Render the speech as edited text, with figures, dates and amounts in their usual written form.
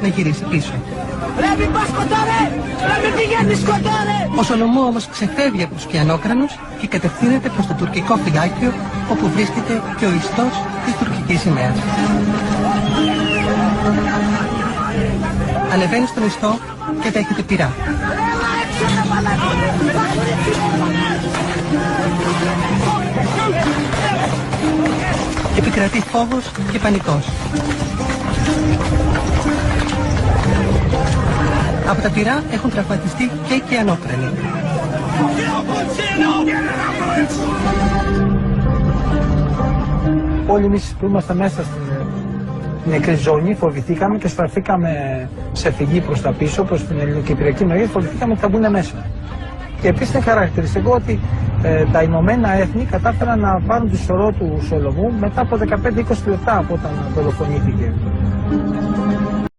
να γυρίσει πίσω. Ρε μην πας κοντά ρε! Ρε μην πηγαίνεις κοντά ρε! Ο Σολομού όμως ξεφεύγει από τους πιανόκρανους και κατευθύνεται προς το τουρκικό φυλάκιο, όπου βρίσκεται και ο ιστός της τουρκικής σημαίας. Ανεβαίνει στον ιστό και δέχεται πυρά. Επικρατεί φόβος και πανικός. Από τα πυρά έχουν τραυματιστεί και οι κιανόκρανοι. Όλοι εμείς που ήμασταν μέσα στην νεκρή ζώνη φοβηθήκαμε και στραφήκαμε σε φυγή προς τα πίσω, προς την ελληνοκυπριακή μεριά, φοβηθήκαμε ότι θα μπουν μέσα. Και επίσης είναι χαρακτηριστικό ότι τα Ηνωμένα Έθνη κατάφεραν να πάρουν τη σωρό του Σολομού μετά από 15-20 λεπτά από όταν δολοφονήθηκε.